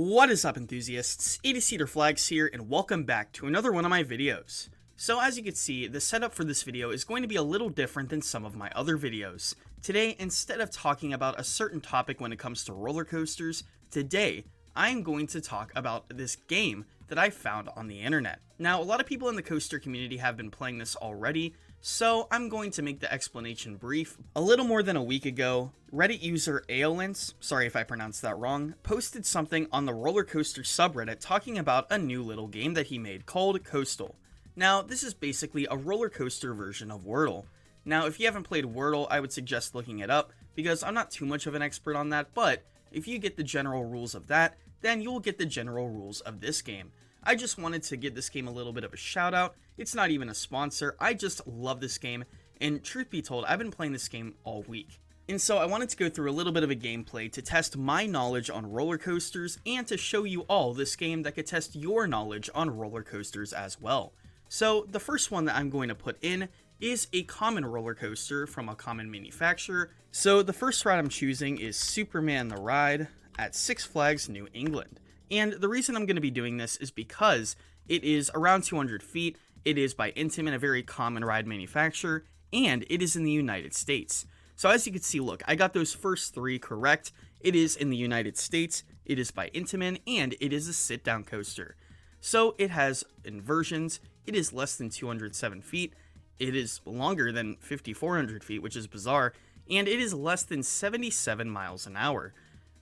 What is up, enthusiasts? 80-Seater Flags here, and welcome back to another one of my videos. So as you can see, the setup for this video is going to be a little different than some of my other videos. Today, instead of talking about a certain topic when it comes to roller coasters, today I am going to talk about this game that I found on the internet. Now, a lot of people in the coaster community have been playing this already, so I'm going to make the explanation brief. A little more than a week ago, Reddit user Aolins, sorry if I pronounced that wrong, posted something on the roller coaster subreddit talking about a new little game that he made called Coastal. Now, this is basically a roller coaster version of Wordle. Now, if you haven't played Wordle, I would suggest looking it up, because I'm not too much of an expert on that, but if you get the general rules of that, then you'll get the general rules of this game. I just wanted to give this game a little bit of a shout out. It's not even a sponsor, I just love this game, and truth be told, I've been playing this game all week. And so I wanted to go through a little bit of a gameplay to test my knowledge on roller coasters, and to show you all this game that could test your knowledge on roller coasters as well. So the first one that I'm going to put in is a common roller coaster from a common manufacturer. So the first ride I'm choosing is Superman the Ride at Six Flags New England. And the reason I'm going to be doing this is because it is around 200 feet, it is by Intamin, a very common ride manufacturer, and it is in the United States. So as you can see, look, I got those first three correct. It is in the United States, it is by Intamin, and it is a sit-down coaster. So it has inversions, it is less than 207 feet, it is longer than 5,400 feet, which is bizarre, and it is less than 77 miles an hour.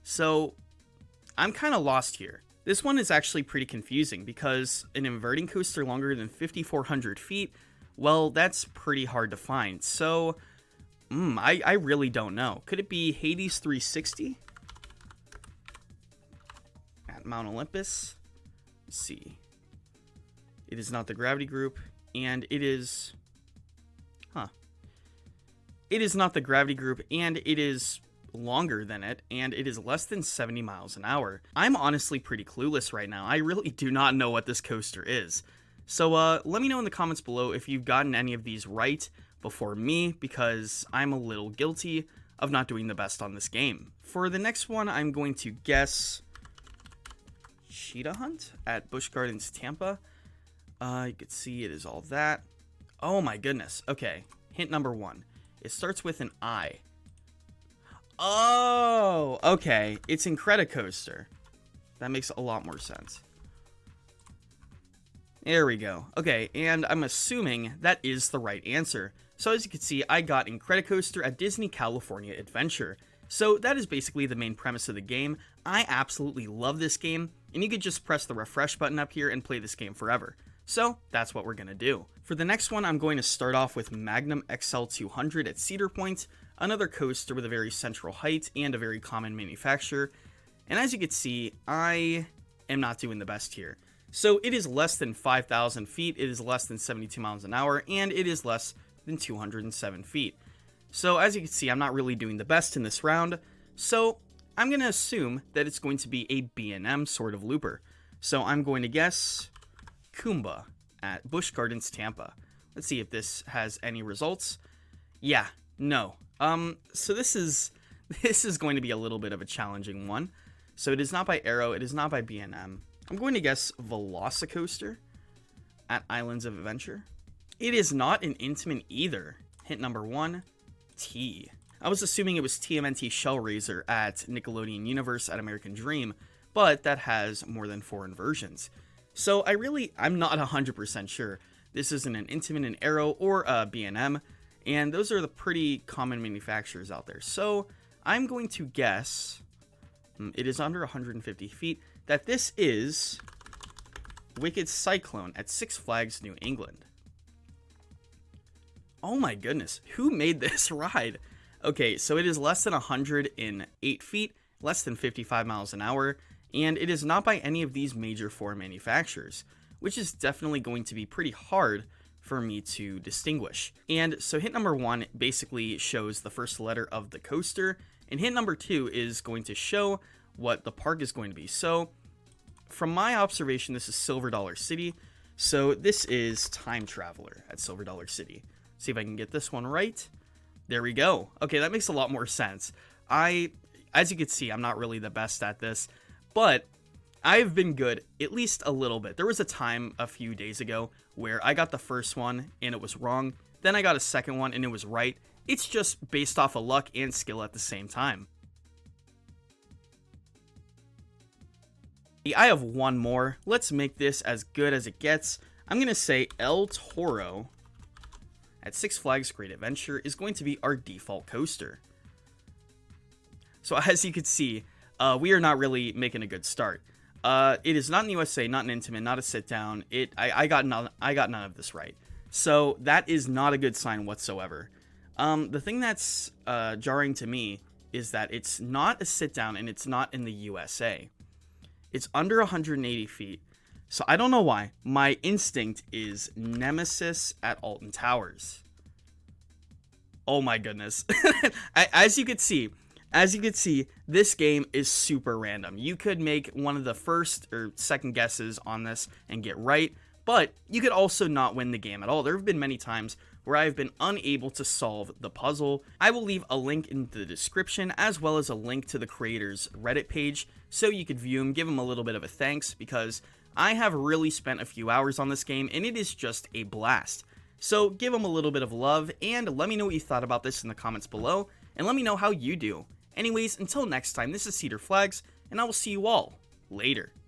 So I'm kind of lost here. This one is actually pretty confusing because an inverting coaster longer than 5,400 feet, well, that's pretty hard to find. So, I really don't know. Could it be Hades 360? At Mount Olympus? Let's see. It is not the gravity group, and it is... It is not the gravity group, and it is longer than it, and it is less than 70 miles an hour. I'm honestly pretty clueless right now. I really do not know what this coaster is. So let me know in the comments below if you've gotten any of these right before me, because I'm a little guilty of not doing the best on this game. For the next one, I'm going to guess Cheetah Hunt at Busch Gardens, Tampa. You can see it is all that. Oh my goodness. Okay, hint number one. It starts with an I. Oh, okay. It's Incredicoaster. That makes a lot more sense. There we go. Okay, and I'm assuming that is the right answer. So as you can see, I got Incredicoaster at Disney California Adventure. So that is basically the main premise of the game. I absolutely love this game, and you could just press the refresh button up here and play this game forever. So that's what we're going to do. For the next one, I'm going to start off with Magnum XL 200 at Cedar Point, another coaster with a very central height and a very common manufacturer. And as you can see, I am not doing the best here. So it is less than 5,000 feet, it is less than 72 miles an hour, and it is less than 207 feet. So as you can see, I'm not really doing the best in this round, so I'm going to assume that it's going to be a B&M sort of looper. So I'm going to guess Kumba at Busch Gardens, Tampa. Let's see if this has any results. Yeah, no. So this is going to be a little bit of a challenging one. So it is not by Arrow, it is not by B&M. I'm going to guess Velocicoaster at Islands of Adventure. It is not an Intamin either. Hint number one, T. I was assuming it was TMNT Shellraiser at Nickelodeon Universe at American Dream, but that has more than 4 inversions. So I'm not 100% sure. This isn't an Intamin, an Arrow, or a B&M, and those are the pretty common manufacturers out there. So I'm going to guess, it is under 150 feet, that this is Wicked Cyclone at Six Flags New England. Oh my goodness, who made this ride? Okay, so it is less than 108 feet, less than 55 miles an hour, and it is not by any of these major 4 manufacturers, which is definitely going to be pretty hard for me to distinguish. And so hint number one basically shows the first letter of the coaster, and hint number two is going to show what the park is going to be. So from my observation, this is Silver Dollar City, so this is Time Traveler at Silver Dollar City. See if I can get this one right. There we go. Okay, that makes a lot more sense. As you can see, I'm not really the best at this, but I've been good at least a little bit. There was a time a few days ago where I got the first one and it was wrong. Then I got a second one and it was right. It's just based off of luck and skill at the same time. I have one more. Let's make this as good as it gets. I'm going to say El Toro at Six Flags Great Adventure is going to be our default coaster. So as you can see, we are not really making a good start. It is not in the USA, not an intimate, not a sit down. I got none of this right. So that is not a good sign whatsoever. The thing that's jarring to me is that it's not a sit down and it's not in the USA. It's under 180 feet. So I don't know why. My instinct is Nemesis at Alton Towers. Oh my goodness. As you can see, this game is super random. You could make one of the first or second guesses on this and get right, but you could also not win the game at all. There have been many times where I've been unable to solve the puzzle. I will leave a link in the description as well as a link to the creator's Reddit page so you could view him, give him a little bit of a thanks, because I have really spent a few hours on this game and it is just a blast. So give him a little bit of love and let me know what you thought about this in the comments below, and let me know how you do. Anyways, until next time, this is Cedar Flags, and I will see you all later.